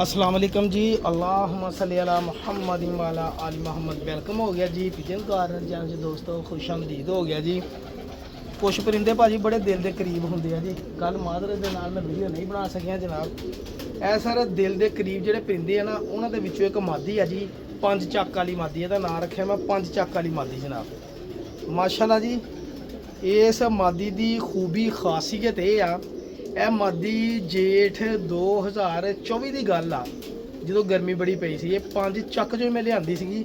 अस्सलाम वालेकुम जी। अल्लाहुम्मा सल्ली अला मुहम्मद व अला आलि मुहम्मद। वेलकम हो गया जी पिजन गार्डन चैनल जी दोस्तों, खुश आमदीद हो गया जी। कुछ परिंदे भाजी बड़े दिल के करीब होंगे हैं जी। कल मादरे दे नाल मैं वीडियो नहीं बना सकिया जनाब। ए सर दिल के करीब जोड़े परिंदे हैं ना, उन्होंने विचों एक मादी है जी, पंज चक वाली मादी। इसका नाम रखा मैं पंज चक वाली मादी जनाब। माशाल्लाह जी, इस मादी की खूबी खासियत यह आ, ਇਹ ਮਾਦੀ जेठ 2024 ਦੀ ਗੱਲ ਆ, ਜਦੋਂ ਗਰਮੀ ਬੜੀ ਪਈ ਸੀ। ਇਹ ਪੰਜ ਚੱਕ ਜੋ ਮੈਂ ਲਿਆਂਦੀ ਸੀਗੀ।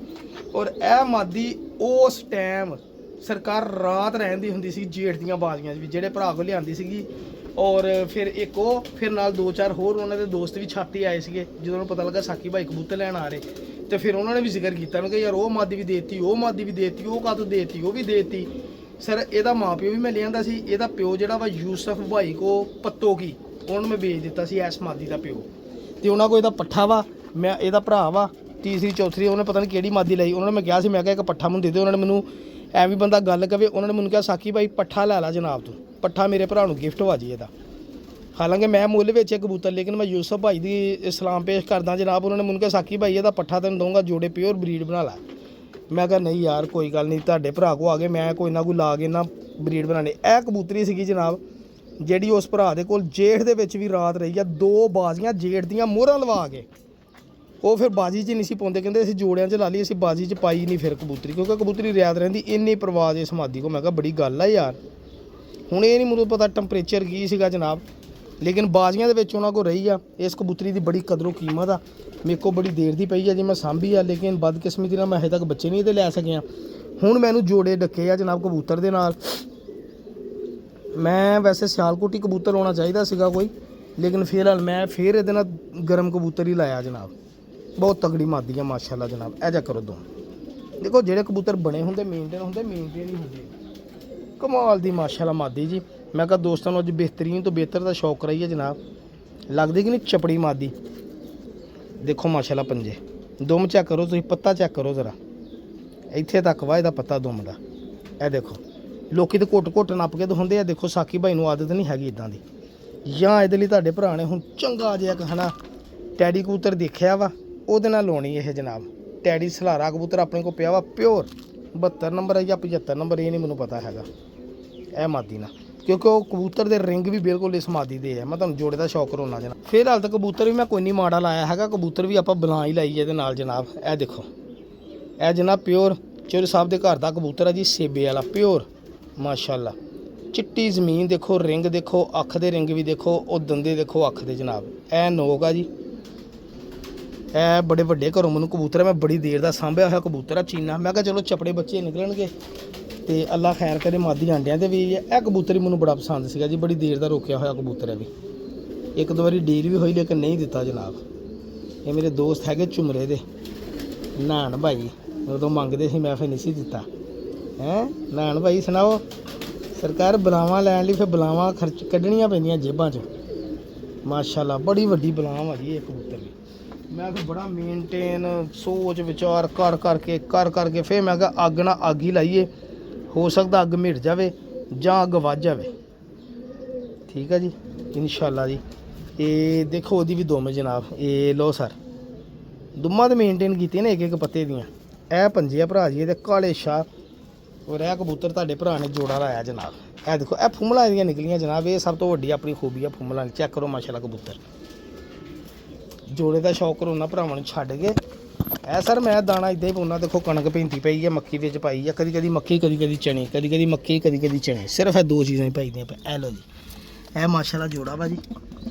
ਔਰ ਇਹ ਮਾਦੀ ਉਸ ਟਾਈਮ ਸਰਕਾਰ ਰਾਤ ਰਹਿੰਦੀ ਹੁੰਦੀ ਸੀ ਜੇਠ ਦੀਆਂ ਬਾਜ਼ੀਆਂ ਵੀ, ਜਿਹੜੇ ਭਰਾ ਕੋ ਲਿਆਂਦੀ ਸੀਗੀ। ਔਰ ਫਿਰ ਇੱਕ ਉਹ ਫਿਰ ਨਾਲ ਦੋ ਚਾਰ ਹੋਰ ਉਹਨਾਂ ਦੇ ਦੋਸਤ ਵੀ ਛਾਤੀ ਆਏ ਸੀਗੇ। ਜਦੋਂ ਉਹਨੂੰ ਪਤਾ ਲੱਗਾ ਸਾਕੀ ਭਾਈ ਕਬੂਤਰ ਲੈਣ ਆ ਰਹੇ, ਤੇ ਫਿਰ ਉਹਨਾਂ ਨੇ ਵੀ ਜ਼ਿਕਰ ਕੀਤਾ ਕਿ ਯਾਰ ਉਹ ਮਾਦੀ ਵੀ ਦੇਤੀ, ਉਹ ਮਾਦੀ ਵੀ ਦੇਤੀ, ਉਹ ਕਾਹਤੋਂ ਦੇਤੀ, ਉਹ ਵੀ ਦੇਤੀ। सर ਇਹਦਾ ਮਾਂ ਪਿਓ ਵੀ ਮੈਂ ਲਿਆਂਦਾ ਸੀ। ਇਹਦਾ ਪਿਓ ਜਿਹੜਾ ਵਾ ਯੂਸਫ ਭਾਈ ਕੋ ਪੱਤੋ ਕੀ, ਉਹਨੂੰ ਮੈਂ ਵੇਚ ਦਿੱਤਾ ਸੀ ਐਸ ਮਾਦੀ ਦਾ ਪਿਓ। ਤੇ ਉਹਨਾਂ ਕੋ ਇਹਦਾ ਪੱਠਾ ਵਾ, ਮੈਂ ਇਹਦਾ ਭਰਾ ਵਾ ਤੀਸਰੀ ਚੌਥੀ, ਉਹਨੇ ਪਤਾ ਨਹੀਂ ਕਿਹੜੀ ਮਾਦੀ ਲਈ। ਉਹਨਾਂ ਨੇ ਮੈਂ ਕਿਹਾ ਸੀ, ਮੈਂ ਕਿਹਾ ਇੱਕ ਪੱਠਾ ਮੈਨੂੰ ਦੇ ਦਿਓ। ਉਹਨਾਂ ਨੇ ਮੈਨੂੰ ਐਵੇਂ ਬੰਦਾ ਗੱਲ ਕਵੇ, ਉਹਨਾਂ ਨੇ ਮੈਨੂੰ ਕਿਹਾ ਸਾਕੀ ਭਾਈ ਪੱਠਾ ਲੈ ਲਾ ਜਨਾਬ ਤੂੰ, ਪੱਠਾ ਮੇਰੇ ਭਰਾ ਨੂੰ ਗਿਫਟ ਵਾ ਜੀ ਇਹਦਾ। ਹਾਲਾਂਕਿ ਮੈਂ ਮੁੱਲ ਵੇਚੇ ਕਬੂਤਰ, ਲੇਕਿਨ ਮੈਂ ਯੂਸਫ ਭਾਈ ਦੀ ਸਲਾਮ ਪੇਸ਼ ਕਰਦਾ ਜਨਾਬ। ਉਹਨਾਂ ਨੇ ਮੈਨੂੰ ਕਿਹਾ ਸਾਕੀ ਭਾਈ ਇਹਦਾ ਪੱਠਾ ਤੈਨੂੰ ਦਊਂਗਾ, ਜੋੜੇ ਪਿਓਰ ਬਰੀਡ ਬਣਾ ਲੈ। मैं कहा नहीं यार कोई गल नहीं, तुहाडे भरा को आ गए, मैं कोई ना कोई ला के ना ब्रीड बनाने। यह कबूतरी सी जनाब जिहड़ी उस भरा दे कोल जेठ दे विच भी रात रही है। दो बाजियां जेठ दियां मोहरां लवा के वो फिर बाजी च नहीं सी पाउंदे, कहंदे असीं जोड़ियां च ला लई, असीं बाजी च पाई नहीं फिर कबूतरी, क्योंकि कबूतरी रियाद रहिंदी। इन्नी परवाज इस मादी को। मैं कहा बड़ी गल है यार। हुण ये नहीं मैनूं पता टैंपरेचर की सीगा जनाब, लेकिन बाजियां दे विच उन्हां कोल रही आ। इस कबूतरी दी बड़ी कदरों कीमत आ। मेरे को बड़ी देर दी पई है जी, मैं सांभी आ, लेकिन बदकिस्मती नाल मैं अजे तक बच्चे नहीं ले सकिया। हुण मैनूं जोड़े डके आ जनाब कबूतर दे नाल। मैं वैसे सियालकोटी कबूतर होना चाहिए सीगा कोई, लेकिन फिलहाल मैं फिर इहदे नाल गर्म कबूतर ही लाया जनाब। बहुत तगड़ी मादी है माशाल्लाह जनाब। ऐ जा करो दो देखो, जेड़े कबूतर बने होंदे मेनटेन होंदे, मेनटेन ही होंदे। कमाल दी माशाल्लाह मादी जी। मैं कहा दोस्तों नूं अज बेहतरीन तो बेहतर दा शौक कराइए जनाब। लगदी कि नहीं चपड़ी मादी। देखो माशाल्लाह पंजे दुम चेक करो, तुसीं पत्ता चेक करो ज़रा, इत्थे तक वा इहदा पत्ता दुम दा। ए देखो लोकी तो घुट घुट नप के दिखाते हैं। देखो साकी भाई नूं आदत नहीं हैगी इदां दी। जां इहदे लई तुहाडे भरा ने हुण चंगा जिहा इक हना टैडी कबूतर देखिया वा, उहदे नाल लाउणी इह जनाब। टैडी सलारा कबूतर अपने को पिया वा प्योर 72 नंबर है या 75 नंबर, ये नहीं मैनूं पता हैगा। ए मादी ना, क्योंकि वो कबूतर दे रिंग भी बिल्कुल इस मादी दे है। मैं तुहानूं जोड़े दा शौक करवाउणा जनाब। फिलहाल तो कबूतर भी मैं कोई नहीं माड़ा लाया हैगा, कबूतर भी आपां बना ही लाईए इहदे नाल जनाब। ए देखो ए जनाब प्योर चौधरी साहब दे घर दा कबूतर है जी, सेबे वाला प्योर माशाल्लाह। चिट्टी ज़मीन देखो, रिंग देखो, अख दे रिंग भी देखो, और दंदे देखो अख दे जनाब। ए नोक आ जी। ए बड़े वड्डे घरों मैनूं कबूतर है, मैं बड़ी देर दा सांभिया होया कबूतर है चीना। मैं कहा चलो चपड़े बच्चे निकलणगे ते अल्लाह खैर करे, मादी आंडियां ते भी। यह कबूतर मैनूं बड़ा पसंद सीगा जी, बड़ी देर दा रोकिया होया कबूतर है भी। एक दो बारी डील भी हुई, लेकिन नहीं दिता जनाब। ये मेरे दोस्त हैगे झुमरे दे नान भाई, उदों मंगदे सी, मैं फिर नहीं सी दिता। हैं नान भाई सुनाओ, सरकार बलावां लैण लई फिर बलावां खर्च कड्ढणियां पैंदियां जेबां च। माशाल्लाह बड़ी वड्डी बलाव आ जी ये कबूतर भी। मैं फिर बड़ा मेनटेन सोच विचार कर करके फिर मैं कहा अग ना अग ही लाइए, हो सकता अग मिट जाए जां अग वध जाए। ठीक है जी इंशाल्लाह जी। ये देखो ओदी भी दुम जनाब। ये लो सर दुम्मा तो मेनटेन की ना एक एक पत्ते दियाँ। ए पंजे आ भरा जी, ये काले शाह। और यह कबूतर तुहाडे भरा ने जोड़ा लाया जनाब। ए देखो ए फुमलां दियां निकलियां जनाब। ये सब तो वड्डी अपनी खूबी है फुमलां। चेक करो माशाल्लाह कबूतर। जोड़े का शौक करोना भरावां नूं छड्ड के। ऐ सर मैं दाना इदां ही पाउंदा। देखो कणक भेंती पई है, मक्की विच पाई है, कदी कदी मक्की कदी कदी चने, कदी कदी मक्की कदी कदी चने। सिर्फ दो चीज़ां पाई दियां। ए लो जी ए माशाल्लाह जोड़ा वा जी।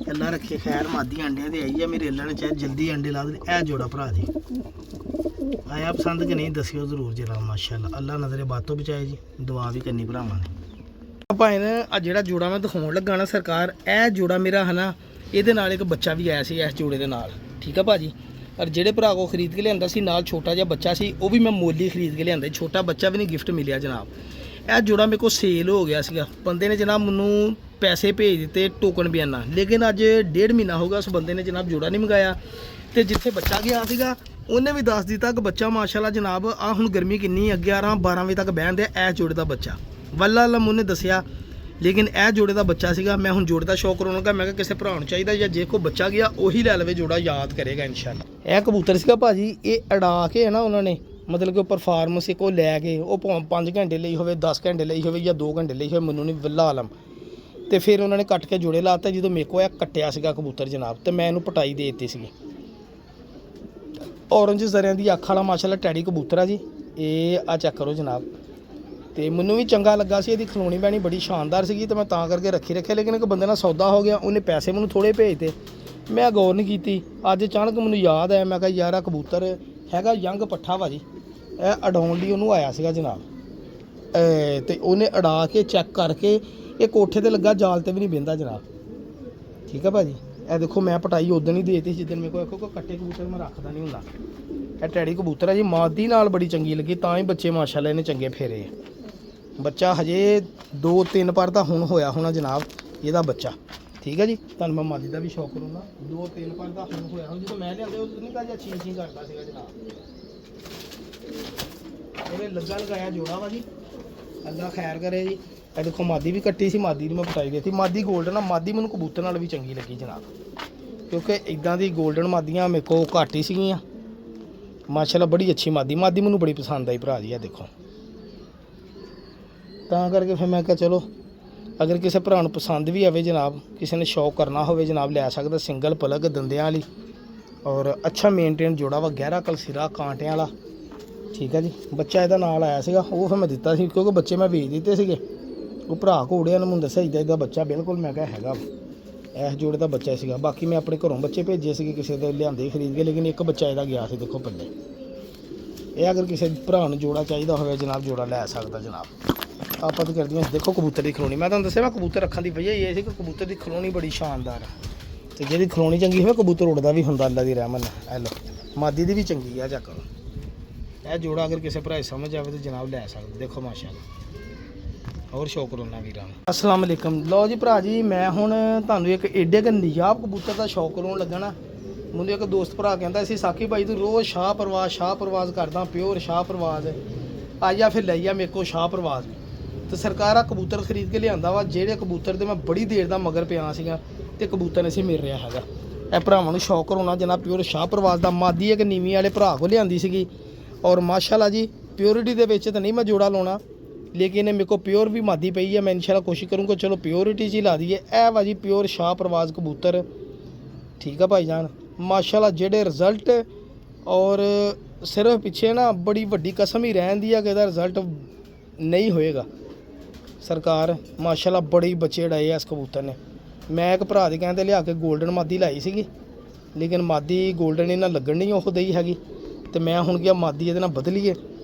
अल्लाह रखे खैर, मादी अंडियां ते आई है, मेरे अल्लाह ने चाहे जल्दी अंडे ला दे। ए जोड़ा भरा जी आया पसंद कि नहीं दस्सिओ जरूर जनाब। माशाल्लाह अल्लाह नज़रे बातों बचाए जी, दुआ भी करनी भरावां ने। भाई ने आ जिहड़ा जोड़ा मैं दिखाउण लगा ना सरकार, ए जोड़ा मेरा है ना, ਇਹਦੇ ਨਾਲ ਇੱਕ ਬੱਚਾ ਵੀ ਆਇਆ ਸੀ ਇਸ ਜੋੜੇ ਦੇ ਨਾਲ। ਠੀਕ ਆ ਭਾਜੀ। और ਜਿਹੜੇ ਭਰਾ ਕੋ ਖਰੀਦ ਕੇ ਲਿਆਂਦਾ ਸੀ ਨਾਲ ਛੋਟਾ ਜਿਹਾ ਬੱਚਾ ਸੀ, ਉਹ ਵੀ ਮੈਂ ਮੁੱਲ ਹੀ ਖਰੀਦ ਕੇ ਲਿਆਂਦਾ। ਛੋਟਾ ਬੱਚਾ ਵੀ ਨਹੀਂ ਗਿਫਟ ਮਿਲਿਆ ਜਨਾਬ। ਇਹ ਜੋੜਾ ਮੇਰੇ ਕੋ ਸੇਲ ਹੋ ਗਿਆ ਸੀਗਾ। ਬੰਦੇ ਨੇ ਜਨਾਬ ਮੈਨੂੰ ਪੈਸੇ ਭੇਜ ਦਿੱਤੇ ਟੋਕਨ ਬਿਆਨਾ, ਲੇਕਿਨ ਅੱਜ 1.5 ਮਹੀਨਾ ਹੋ ਗਿਆ ਉਸ ਬੰਦੇ ਨੇ ਜਨਾਬ ਜੋੜਾ ਨਹੀਂ ਮੰਗਾਇਆ। ਤੇ ਜਿੱਥੇ ਬੱਚਾ ਗਿਆ ਸੀਗਾ ਉਹਨੇ ਵੀ ਦੱਸ ਦਿੱਤਾ ਕਿ ਬੱਚਾ ਮਾਸ਼ਾਅੱਲਾ ਜਨਾਬ ਆ ਹੁਣ ਗਰਮੀ ਕਿੰਨੀ 11-12 ਵਜੇ ਤੱਕ ਬਹਿੰਦੇ ਇਸ ਜੋੜੇ ਦਾ ਬੱਚਾ। ਵੱਲਾ ਲਮ ਉਹਨੇ ਦੱਸਿਆ ਲੇਕਿਨ ਇਹ ਜੋੜੇ ਦਾ ਬੱਚਾ ਸੀਗਾ। ਮੈਂ ਹੁਣ ਜੋੜੇ ਦਾ ਸ਼ੌਕ ਕਰਾਉਣ ਲੱਗਾ। ਮੈਂ ਕਿਹਾ ਕਿਸੇ ਭਰਾ ਨੂੰ ਚਾਹੀਦਾ ਜਾਂ ਜੇ ਕੋਈ ਬੱਚਾ ਗਿਆ ਉਹੀ ਲੈ ਲਵੇ, ਜੋੜਾ ਯਾਦ ਕਰੇਗਾ ਇਨਸ਼ਾਅੱਲਾ। ਇਹ ਕਬੂਤਰ ਸੀਗਾ ਭਾਜੀ, ਇਹ ਅੜਾ ਕੇ ਹੈ ਨਾ ਉਹਨਾਂ ਨੇ, ਮਤਲਬ ਕਿ ਉਹ ਪਰਫਾਰਮੈਂਸ ਇੱਕ ਉਹ ਲੈ ਕੇ, ਉਹ ਭਾਵੇਂ 5 ਘੰਟੇ ਲਈ ਹੋਵੇ, 10 ਘੰਟੇ ਲਈ ਹੋਵੇ ਜਾਂ 2 ਘੰਟੇ ਲਈ ਹੋਵੇ, ਮੈਨੂੰ ਨਹੀਂ ਵੱਲਾ ਆਲਮ। ਤੇ ਫਿਰ ਉਹਨਾਂ ਨੇ ਕੱਟ ਕੇ ਜੋੜੇ ਲਾਤੇ। ਜਦੋਂ ਮੇਰੇ ਕੋਲ ਇਹ ਕੱਟਿਆ ਸੀਗਾ ਕਬੂਤਰ ਜਨਾਬ, ਤੇ ਮੈਂ ਇਹਨੂੰ ਪਟਾਈ ਦੇ ਦਿੱਤੀ ਸੀਗੀ। ਔਰੰਜ ਜ਼ਰਿਆਂ ਦੀ ਅੱਖ ਵਾਲਾ ਮਾਸ਼ਾਅੱਲਾ ਟੈਡੀ ਕਬੂਤਰ ਆ ਜੀ। ਇਹ ਆ ਚੈੱਕ ਕਰੋ ਜਨਾਬ। ਤੇ ਮੈਨੂੰ ਵੀ ਚੰਗਾ ਲੱਗਾ ਸੀ, ਇਹਦੀ ਖਲੋਣੀ ਬਹਿਣੀ ਬੜੀ ਸ਼ਾਨਦਾਰ ਸੀਗੀ, ਤੇ ਮੈਂ ਤਾਂ ਕਰਕੇ ਰੱਖਿਆ। ਲੇਕਿਨ ਇੱਕ ਬੰਦੇ ਨਾਲ ਸੌਦਾ ਹੋ ਗਿਆ, ਉਹਨੇ ਪੈਸੇ ਮੈਨੂੰ ਥੋੜ੍ਹੇ ਭੇਜਤੇ, ਮੈਂ ਗੌਰ ਨਹੀਂ ਕੀਤੀ। ਅੱਜ ਅਚਾਨਕ ਮੈਨੂੰ ਯਾਦ ਆਇਆ, ਮੈਂ ਕਿਹਾ ਯਾਰ ਆ ਕਬੂਤਰ ਹੈਗਾ ਯੰਗ ਪੱਠਾ ਭਾਜੀ, ਇਹ ਅਡਾਉਣ ਲਈ ਉਹਨੂੰ ਆਇਆ ਸੀਗਾ ਜਨਾਬ। ਤੇ ਉਹਨੇ ਅੜਾ ਕੇ ਚੈੱਕ ਕਰਕੇ, ਇਹ ਕੋਠੇ ਤੇ ਲੱਗਾ, ਜਾਲ ਤੇ ਵੀ ਨਹੀਂ ਬਹਿੰਦਾ ਜਨਾਬ। ਠੀਕ ਆ ਭਾਜੀ। ਇਹ ਦੇਖੋ ਮੈਂ ਪਟਾਈ ਉਦੋਂ ਹੀ ਦੇਤੀ ਜਿੱਦਣ ਮੇਰੇ ਕੋਲ ਕੋਈ ਕੱਟੇ ਕਬੂਤਰ ਮੈਂ ਰੱਖਦਾ ਨਹੀਂ ਹੁੰਦਾ। ਇਹ ਟੈਡੀ ਕਬੂਤਰ ਆ ਜੀ, ਮਾਦੀ ਨਾਲ ਬੜੀ ਚੰਗੀ ਲੱਗੀ, ਤਾਂ ਹੀ ਬੱਚੇ ਮਾਸ਼ਾਅੱਲਾ ਇਹਨੇ ਚੰਗੇ ਫੇਰੇ। ਬੱਚਾ ਹਜੇ 2-3 ਪਰ ਤਾਂ ਹੁਣ ਹੋਇਆ ਹੋਣਾ ਜਨਾਬ ਇਹਦਾ ਬੱਚਾ। ਠੀਕ ਹੈ ਜੀ। ਤੁਹਾਨੂੰ ਮੈਂ ਮਾਦੀ ਦਾ ਵੀ ਸ਼ੌਕ ਕਰੂੰਗਾ। 2-3 ਪਰ ਤਾਂ ਹੁਣ ਹੋਇਆ ਹੁਣ। ਜਦੋਂ ਮੈਂ ਲਿਆਂਦੇ ਉਦੋਂ ਨਹੀਂ ਕਾਜਾ ਚੀਂ ਕਰਦਾ ਸੀਗਾ ਜਨਾਬ। ਉਹਨੇ ਲੱਗਾ ਲਗਾਇਆ ਜੋੜਾ ਵਾ ਜੀ, ਅੱਲਾ ਖੈਰ ਕਰੇ ਜੀ। ਇਹ ਦੇਖੋ ਮਾਦੀ ਵੀ ਕੱਟੀ ਸੀ, ਮਾਦੀ ਨੂੰ ਮੈਂ ਪਟਾਈ ਦਿੱਤੀ। ਮਾਦੀ ਗੋਲਡਨ ਆ, ਮਾਦੀ ਮੈਨੂੰ ਕਬੂਤਰ ਨਾਲ ਵੀ ਚੰਗੀ ਲੱਗੀ ਜਨਾਬ, ਕਿਉਂਕਿ ਇਦਾਂ ਦੀ ਗੋਲਡਨ ਮਾਦੀਆਂ ਮੇਰੇ ਕੋਲ ਘੱਟ ਹੀ ਸੀਗੀਆਂ ਮਾਸ਼ਾਅੱਲਾ। ਬੜੀ ਅੱਛੀ ਮਾਦੀ ਮੈਨੂੰ ਬੜੀ ਪਸੰਦ ਆਈ ਭਰਾ ਜੀ। ਇਹ ਦੇਖੋ, ਤਾਂ ਕਰਕੇ ਫਿਰ ਮੈਂ ਕਿਹਾ ਚਲੋ ਅਗਰ ਕਿਸੇ ਭਰਾ ਨੂੰ ਪਸੰਦ ਵੀ ਆਵੇ ਜਨਾਬ, ਕਿਸੇ ਨੇ ਸ਼ੌਕ ਕਰਨਾ ਹੋਵੇ ਜਨਾਬ, ਲੈ ਸਕਦਾ। ਸਿੰਗਲ ਪਲਗ ਦੰਦਿਆਂ ਵਾਲੀ ਔਰ ਅੱਛਾ ਮੇਨਟੇਨ ਜੋੜਾ ਵਾ, ਗਹਿਰਾ ਕਲਸਿਰਾ ਕਾਂਟਿਆਂ ਵਾਲਾ। ਠੀਕ ਹੈ ਜੀ। ਬੱਚਾ ਇਹਦਾ ਨਾਲ ਆਇਆ ਸੀਗਾ, ਉਹ ਫਿਰ ਮੈਂ ਦਿੱਤਾ ਸੀ, ਕਿਉਂਕਿ ਬੱਚੇ ਮੈਂ ਵੇਚ ਦਿੱਤੇ ਸੀਗੇ। ਉਹ ਭਰਾ ਘੋੜਿਆਂ ਨੇ ਮੈਨੂੰ ਦੱਸਿਆ ਇਹਦਾ ਬੱਚਾ ਬਿਲਕੁਲ, ਮੈਂ ਕਿਹਾ ਹੈਗਾ ਇਸ ਜੋੜੇ ਦਾ ਬੱਚਾ ਸੀਗਾ। ਬਾਕੀ ਮੈਂ ਆਪਣੇ ਘਰੋਂ ਬੱਚੇ ਭੇਜੇ ਸੀਗੇ, ਕਿਸੇ ਦੇ ਲਿਆਂਦੇ ਖਰੀਦ ਕੇ, ਲੇਕਿਨ ਇੱਕ ਬੱਚਾ ਇਹਦਾ ਗਿਆ ਸੀ। ਦੇਖੋ ਪੱਲੇ। ਇਹ ਅਗਰ ਕਿਸੇ ਭਰਾ ਨੂੰ ਜੋੜਾ ਚਾਹੀਦਾ ਹੋਵੇ ਜਨਾਬ, ਜੋੜਾ ਲੈ ਸਕਦਾ ਜਨਾਬ। ਆਪਾਂ ਤਾਂ ਕਰਦੀਆਂ ਦੇਖੋ ਕਬੂਤਰ ਦੀ ਖਲੋਣੀ। ਮੈਂ ਤੁਹਾਨੂੰ ਦੱਸਿਆ ਮੈਂ ਕਬੂਤਰ ਰੱਖਣ ਦੀ ਵਜ੍ਹਾ ਇਹ ਸੀ ਕਿ ਕਬੂਤਰ ਦੀ ਖਲੋਣੀ ਬੜੀ ਸ਼ਾਨਦਾਰ ਹੈ, ਤੇ ਜਿਹਦੀ ਖਲੋਣੀ ਚੰਗੀ ਹੋਵੇ ਕਬੂਤਰ ਉੱਡਦਾ ਵੀ ਹੁੰਦਾ ਅੱਲਾ ਦੀ ਰਹਿਮਤ ਨਾਲ। ਲਓ ਮਾਦੀ ਦੀ ਵੀ ਚੰਗੀ ਆ, ਚੱਕ ਇਹ ਜੋੜਾ ਅਗਰ ਕਿਸੇ ਭਰਾ ਸਮਝ ਆਵੇ ਤਾਂ ਜਨਾਬ ਲੈ ਸਕਦੇ। ਦੇਖੋ ਮਾਸ਼ਾਅੱਲਾ। ਹੋਰ ਸ਼ੌਕ ਕਰੋਨਾ ਵੀਰਾਂ ਨੂੰ। ਅਸਲਾਮ ਅਲੈਕਮ। ਲਓ ਜੀ ਭਰਾ ਜੀ, ਮੈਂ ਹੁਣ ਤੁਹਾਨੂੰ ਇੱਕ ਏਡੇ ਕੁ ਨਿਜਾਬ ਕਬੂਤਰ ਦਾ ਸ਼ੌਕ ਕਰਾਉਣ ਲੱਗਾ ਨਾ। ਮੈਨੂੰ ਇੱਕ ਦੋਸਤ ਭਰਾ ਕਹਿੰਦਾ ਸੀ, ਸਾਕੀ ਭਾਈ ਤੂੰ ਰੋਜ਼ ਸ਼ਾਹ ਪਰਵਾਜ਼ ਕਰਦਾ, ਪਿਓਰ ਸ਼ਾਹ ਪਰਵਾਜ਼ ਆਇਆ, ਫਿਰ ਲਈਆ ਮੇਰੇ ਕੋਲ ਸ਼ਾਹ ਪਰਵਾਜ਼। ਤੇ ਸਰਕਾਰ ਆ ਕਬੂਤਰ ਖਰੀਦ ਕੇ ਲਿਆਂਦਾ ਵਾ, ਜਿਹੜੇ ਕਬੂਤਰ ਤੇ ਮੈਂ ਬੜੀ ਦੇਰ ਦਾ ਮਗਰ ਪਿਆ ਸੀਗਾ, ਤੇ ਕਬੂਤਰ ਨਹੀਂ ਸੀ ਮਿਲ ਰਿਹਾ ਹੈਗਾ। ਇਹ ਭਰਾਵਾਂ ਨੂੰ ਸ਼ੌਕ ਕਰਾਉਣਾ ਜਨਾਬ ਪਿਓਰ ਸ਼ਾਹ ਪਰਵਾਜ਼ ਦਾ। ਮਾਦੀ ਇੱਕ ਨੀਵੀਂ ਵਾਲੇ ਭਰਾ ਕੋਲ ਲਿਆਂਦੀ ਸੀਗੀ, ਔਰ ਮਾਸ਼ਾਅੱਲਾ ਜੀ ਪਿਓਰਿਟੀ ਦੇ ਵਿੱਚ ਤਾਂ ਨਹੀਂ ਮੈਂ ਜੋੜਾ ਲਾਉਣਾ, ਲੇਕਿਨ ਮੇਰੇ ਕੋਲ ਪਿਓਰ ਵੀ ਮਾਦੀ ਪਈ ਹੈ। ਮੈਂ ਇਨਸ਼ਾਅੱਲਾ ਕੋਸ਼ਿਸ਼ ਕਰੂੰਗਾ ਚਲੋ ਪਿਓਰਿਟੀ 'ਚ ਹੀ ਲਾ ਦਈਏ। ਇਹ ਵਾ ਜੀ ਪਿਓਰ ਸ਼ਾਹ ਪਰਵਾਜ਼ ਕਬੂਤਰ। ਠੀਕ ਆ ਭਾਈ ਜਾਨ, ਮਾਸ਼ਾਅੱਲਾ ਜਿਹੜੇ ਰਿਜ਼ਲਟ, ਔਰ ਸਿਰਫ ਪਿੱਛੇ ਨਾ ਬੜੀ ਵੱਡੀ ਕਸਮ ਹੀ ਰਹਿੰਦੀ ਆ ਕਿ ਇਹਦਾ ਰਿਜ਼ਲਟ ਨਹੀਂ ਹੋਏਗਾ। ਸਰਕਾਰ ਮਾਸ਼ਾਅੱਲਾ ਬੜੀ ਬੱਚੇ ਉਡਾਏ ਆ ਇਸ ਕਬੂਤਰ ਨੇ। ਮੈਂ ਇੱਕ ਭਰਾ ਦੇ ਕਹਿੰਦੇ ਲਿਆ ਕੇ ਗੋਲਡਨ ਮਾਦੀ ਲਾਈ ਸੀਗੀ, ਲੇਕਿਨ ਮਾਦੀ ਗੋਲਡਨ ਇਹਨਾਂ ਲੱਗਣ ਨਹੀਂ ਉਹ ਦਈ ਹੈਗੀ। ਤੇ ਮੈਂ ਹੁਣ ਕਿਹਾ ਮਾਦੀ ਇਹਦੇ ਨਾਲ ਬਦਲੀਏ,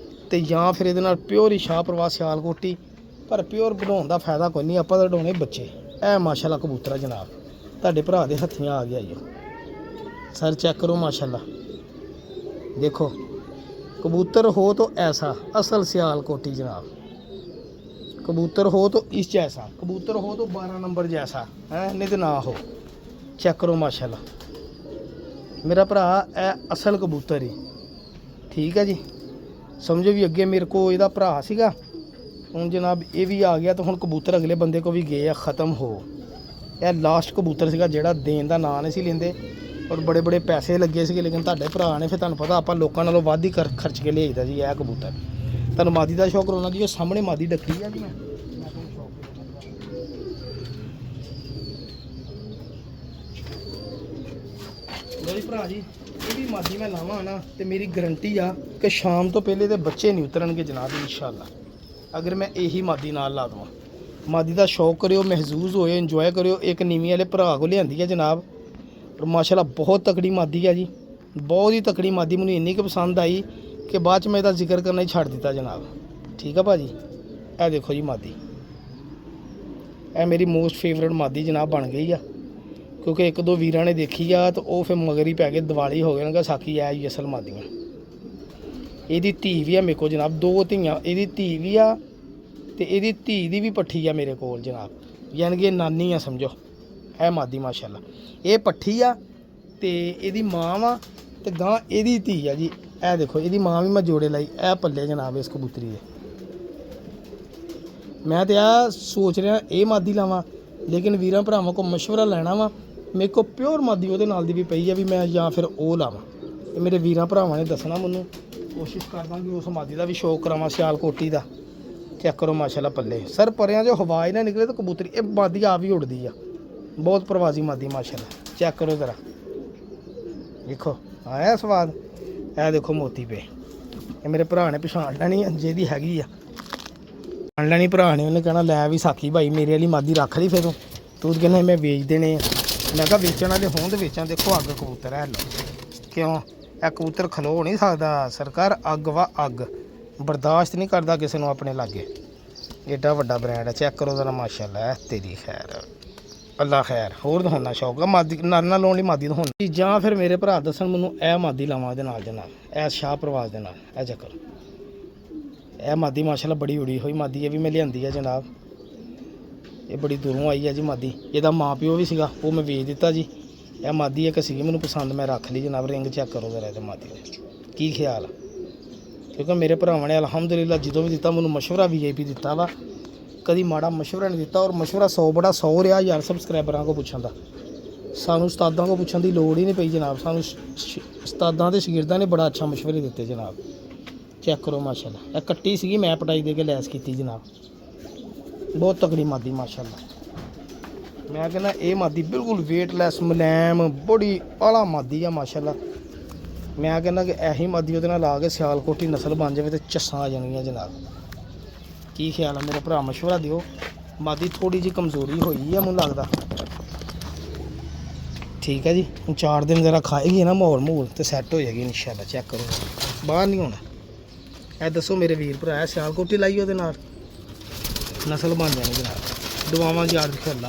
ਤੇ ਜਾਂ ਫਿਰ ਇਹਦੇ ਨਾਲ ਪਿਓਰ ਹੀ ਸ਼ਾਹ ਪਰਵਾਜ਼ ਸਿਆਲਕੋਟੀ। ਪਰ ਪਿਓਰ ਬਣਾਉਣ ਦਾ ਫਾਇਦਾ ਕੋਈ ਨਹੀਂ, ਆਪਾਂ ਤਾਂ ਉਡਾਉਣੇ ਬੱਚੇ। ਇਹ ਮਾਸ਼ਾਅੱਲਾ ਕਬੂਤਰ ਆ ਜਨਾਬ, ਤੁਹਾਡੇ ਭਰਾ ਦੇ ਹੱਥੀਆਂ ਆ ਗਿਆ ਜੀ। ਸਰ ਚੈੱਕ ਕਰੋ ਮਾਸ਼ਾਅੱਲਾ, देखो कबूतर हो तो ऐसा असल सियालकोटी जनाब, कबूतर हो तो इस जैसा, कबूतर हो तो 12 नंबर जैसा है, नहीं तो ना हो। चेक करो माशाल्लाह मेरा भरा है असल कबूतर ही। ठीक है जी, समझो भी अगे मेरे को ਇਹਦਾ ਭਰਾ ਸੀਗਾ, ਹੁਣ जनाब ये भी आ गया, तो ਹੁਣ कबूतर अगले बंदे को भी गए ख़त्म हो। यह लास्ट कबूतर ਸੀਗਾ ਜਿਹੜਾ ਦੇਣ ਦਾ ਨਾਂ नहीं ਸੀ ਲੈਂਦੇ, और बड़े बड़े पैसे लगे थे, लेकिन ਤੁਹਾਡੇ ਭਰਾ ने फिर ਤੁਹਾਨੂੰ पता ਆਪਾਂ ਲੋਕਾਂ ਨਾਲੋਂ ਵੱਧ ਹੀ ਖਰਚ ਕੇ ਲਿਆਈਦਾ ਜੀ। ਇਹ ਕਬੂतर ਤੁਹਾਨੂੰ ਮਾਦੀ ਦਾ ਸ਼ੌਕ ਹੋਣਾ ਜੀ, ਉਹ ਸਾਹਮਣੇ ਮਾਦੀ ਡੱਕੀ ਆ ਜੀ। ਮੈਂ ਲੋ ਜੀ ਭਰਾ ਜੀ, ਇਹ ਵੀ ਮਾਦੀ ਮੈਂ ਲਾਵਾਂ ਨਾ ਤੇ ਮੇਰੀ ਗਰੰਟੀ ਆ ਕਿ ਸ਼ਾਮ ਤੋਂ ਪਹਿਲੇ ਤੇ ਬੱਚੇ ਨਹੀਂ ਉਤਰਨਗੇ ਜਨਾਬ इंशाअल्लाह, अगर मैं यही मादी नाल ला दूँ। मादी का शौक करो, महसूस होए, इंजॉय करो। एक नीवी वाले भरा को लियांदी है जनाब, और माशाल्लाह बहुत तकड़ी मादी है जी, बहुत ही तकड़ी मादी। मैंने इन्नी की पसंद आई कि बाद में इसका जिक्र करना ही छड़ दिता जनाब। ठीक है भाजी, ए देखो जी मादी, ए मेरी मोस्ट फेवरेट मादी जनाब बन गई है, क्योंकि एक दो वीर ने देखी आ तो वह फिर मगर ही पै गए, दिवाली हो गए ना साकी है जी असल मादियाँ। ਇਹਦੀ ਧੀ ਵੀ ਆ ਮੇਰੇ ਕੋਲ जनाब, दो ਧੀਆਂ, ਇਹਦੀ ਧੀ ਵੀ ਆ ਤੇ ਇਹਦੀ ਧੀ ਦੀ ਵੀ ਪੱਠੀ ਆ ਮੇਰੇ ਕੋਲ जनाब, यानी कि नानी आ समझो। ਇਹ ਮਾਦੀ ਮਾਸ਼ਾਅੱਲਾ ਇਹ ਪੱਠੀ ਆ ਤੇ ਇਹਦੀ ਮਾਂ ਵਾ ਤੇ ਗਾਂ ਇਹਦੀ ਧੀ ਆ ਜੀ। ਇਹ ਦੇਖੋ ਇਹਦੀ ਮਾਂ ਵੀ ਮੈਂ ਜੋੜੇ ਲਾਈ, ਇਹ ਪੱਲੇ जनाब ਇਸ ਕਬੂਤਰੀ ਦੇ। ਮੈਂ ਤੇ ਆ ਸੋਚ ਰਿਹਾ ਇਹ ਮਾਦੀ ਲਾਵਾਂ, ਲੇਕਿਨ ਵੀਰਾਂ ਭਰਾਵਾਂ ਕੋ ਮਸ਼ਵਰਾ ਲੈਣਾ ਵਾ। ਮੇਰੇ ਕੋ ਪਿਓਰ ਮਾਦੀ ਉਹਦੇ ਨਾਲ ਦੀ ਵੀ ਪਈ ਆ ਵੀ ਮੈਂ ਜਾਂ ਫਿਰ ਉਹ ਲਾਵਾਂ। ਇਹ ਮੇਰੇ ਵੀਰਾਂ ਭਰਾਵਾਂ ਨੇ ਦੱਸਣਾ ਮੈਨੂੰ, ਕੋਸ਼ਿਸ਼ ਕਰਦਾ ਕਿ ਉਸ ਮਾਦੀ ਦਾ ਵੀ ਸ਼ੌਕ ਕਰਾਵਾਂ। ਸਿਆਲਕੋਟੀ ਦਾ ਚੈੱਕ ਕਰੋ ਮਾਸ਼ਾਅੱਲਾ ਪੱਲੇ ਸਰ, ਪਰਿਆਂ 'ਚੋਂ ਹਵਾ ਹੀ ਨਾ ਨਿਕਲੇ ਤਾਂ ਕਬੂਤਰੀ ਇਹ ਮਾਦੀ ਆਪ ਹੀ ਉੱਡਦੀ ਆ। ਬਹੁਤ ਪ੍ਰਵਾਸੀ ਮਾਦੀ ਮਾਸ਼ਾਅੱਲਾ। ਚੈੱਕ ਕਰੋ ਜ਼ਰਾ, ਦੇਖੋ ਆਇਆ ਸਵਾਦ। ਇਹ ਦੇਖੋ ਮੋਤੀ ਪਏ, ਇਹ ਮੇਰੇ ਭਰਾ ਨੇ ਪਛਾਣ ਲੈਣੀ ਜਿਹਦੀ ਹੈਗੀ ਆ, ਪਛਾਣ ਲੈਣੀ ਭਰਾ ਨੇ। ਉਹਨੇ ਕਹਿਣਾ ਲੈ ਵੀ ਸਾਕੀ ਭਾਈ ਮੇਰੇ ਵਾਲੀ ਮਾਦੀ ਰੱਖ ਲਈ ਫਿਰ ਤੂੰ ਕਹਿੰਦਾ ਮੈਂ ਵੇਚ ਦੇਣੇ ਆ। ਮੈਂ ਕਿਹਾ ਵੇਚਣ ਵਾਲੇ ਹੋਣ ਤੇ ਵੇਚਾਂ। ਦੇਖੋ ਅੱਗ ਕਬੂਤਰ ਹੈ ਲੋ, ਕਿਉਂ ਇਹ ਕਬੂਤਰ ਖਲੋ ਨਹੀਂ ਸਕਦਾ ਸਰਕਾਰ, ਅੱਗ ਵਾ ਅੱਗ, ਬਰਦਾਸ਼ਤ ਨਹੀਂ ਕਰਦਾ ਕਿਸੇ ਨੂੰ ਆਪਣੇ ਲਾਗੇ। ਏਡਾ ਵੱਡਾ ਬ੍ਰਾਂਡ ਹੈ, ਚੈੱਕ ਕਰੋ ਜ਼ਰਾ ਮਾਸ਼ਾਅੱਲਾ। ਤੇਰੀ ਖੈਰ ਅੱਲਾ ਖੈਰ। ਹੋਰ ਦਿਖਾਉਣਾ ਸ਼ੌਕ ਆ ਮਾਦੀ ਨਰ ਨਾਲ ਲਾਉਣ ਲਈ ਮਾਦੀ ਦਿਖਾਉਣੀ, ਜਾਂ ਫਿਰ ਮੇਰੇ ਭਰਾ ਦੱਸਣ ਮੈਨੂੰ ਇਹ ਮਾਦੀ ਲਾਵਾਂ ਉਹਦੇ ਨਾਲ ਦੇ ਨਾਲ, ਇਹ ਸ਼ਾਹ ਪ੍ਰਵਾਸ ਦੇ ਨਾਲ। ਇਹ ਚੱਕਰ ਇਹ ਮਾਦੀ ਮਾਸ਼ਾਅੱਲਾ ਬੜੀ ਉੜੀ ਹੋਈ ਮਾਦੀ, ਇਹ ਵੀ ਮੈਂ ਲਿਆਂਦੀ ਹੈ ਜਨਾਬ। ਇਹ ਬੜੀ ਦੂਰੋਂ ਆਈ ਹੈ ਜੀ ਮਾਦੀ। ਇਹਦਾ ਮਾਂ ਪਿਓ ਵੀ ਸੀਗਾ, ਉਹ ਮੈਂ ਵੇਚ ਦਿੱਤਾ ਜੀ। ਇਹ ਮਾਦੀ ਇੱਕ ਸੀਗੀ ਮੈਨੂੰ ਪਸੰਦ, ਮੈਂ ਰੱਖ ਲਈ ਜਨਾਬ। ਰਿੰਗ ਚੈੱਕ ਕਰੋ ਜ਼ਰਾ ਇਹਦੇ ਮਾਦੀ ਦਾ ਕੀ ਖਿਆਲ ਆ, ਕਿਉਂਕਿ ਮੇਰੇ ਭਰਾਵਾਂ ਨੇ ਅਲਹਮਦੁਲਿਲਾ ਜਦੋਂ ਵੀ ਦਿੱਤਾ ਮੈਨੂੰ ਮਸ਼ਵਰਾ VIP ਦਿੱਤਾ ਵਾ, ਕਦੀ ਮਾੜਾ ਮਸ਼ਵਰਾ ਨਹੀਂ ਦਿੱਤਾ। ਔਰ ਮਸ਼ਵਰਾ 100 ਬੜਾ 100 ਰਿਹਾ ਯਾਰ ਸਬਸਕ੍ਰਾਈਬਰਾਂ ਕੋਲ ਪੁੱਛਣ ਦਾ। ਸਾਨੂੰ ਉਸਤਾਦਾਂ ਕੋਲ ਪੁੱਛਣ ਦੀ ਲੋੜ ਹੀ ਨਹੀਂ ਪਈ ਜਨਾਬ। ਸਾਨੂੰ ਉਸਤਾਦਾਂ ਦੇ ਸ਼ਾਗਿਰਦਾਂ ਨੇ ਬੜਾ ਅੱਛਾ ਮਸ਼ਵਰੇ ਦਿੱਤੇ ਜਨਾਬ। ਚੈੱਕ ਕਰੋ ਮਾਸ਼ਾਅੱਲਾ। ਇਹ ਕੱਟੀ ਸੀਗੀ ਮੈਂ ਪਟਾਈ ਦੇ ਕੇ ਲੈਸ ਕੀਤੀ ਜਨਾਬ। ਬਹੁਤ ਤਕੜੀ ਮਾਦੀ ਮਾਸ਼ਾਅੱਲਾ। ਮੈਂ ਕਹਿੰਦਾ ਇਹ ਮਾਦੀ ਬਿਲਕੁਲ ਵੇਟਲੈਸ ਮੁਲਾਇਮ ਬੜੀ ਆਲਾ ਮਾਦੀ ਆ ਮਾਸ਼ਾਅੱਲਾ। ਮੈਂ ਕਹਿੰਦਾ ਕਿ ਇਹੀ ਮਾਦੀ ਉਹਦੇ ਨਾਲ ਆ ਕੇ ਸਿਆਲਕੋਟੀ ਨਸਲ ਬਣ ਜਾਵੇ ਤੇ ਚੱਸਾਂ ਆ ਜਾਣਗੀਆਂ ਜਨਾਬ। ਕੀ ਖਿਆਲ ਆ ਮੇਰੇ ਭਰਾ, ਮਸ਼ਵਰਾ ਦਿਓ। ਮਾਦੀ ਥੋੜੀ ਜਿਹੀ ਕਮਜ਼ੋਰੀ ਹੋਈ ਆ ਮੈਨੂੰ ਲੱਗਦਾ, ਠੀਕ ਹੈ ਜੀ। 4 ਦਿਨ ਜ਼ਰਾ ਖਾਏਗੀ ਨਾ ਮਾਹੌਲ ਤੇ ਸੈੱਟ ਹੋ ਜਾਏਗੀ ਇਨਸ਼ਾਅੱਲਾ। ਚੈੱਕ ਕਰੋ ਬਾਹਰ ਨਹੀਂ ਹੋਣਾ। ਇਹ ਦੱਸੋ ਮੇਰੇ ਵੀਰ ਭਰਾ, ਸਿਆਲਕੋਟੀ ਲਾਈ ਉਹਦੇ ਨਾਲ ਨਸਲ ਬਣ ਜਾਣੀ ਜਨਾਬ। ਦੁਆਵਾਂ ਯਾਦ ਰੱਖੋ।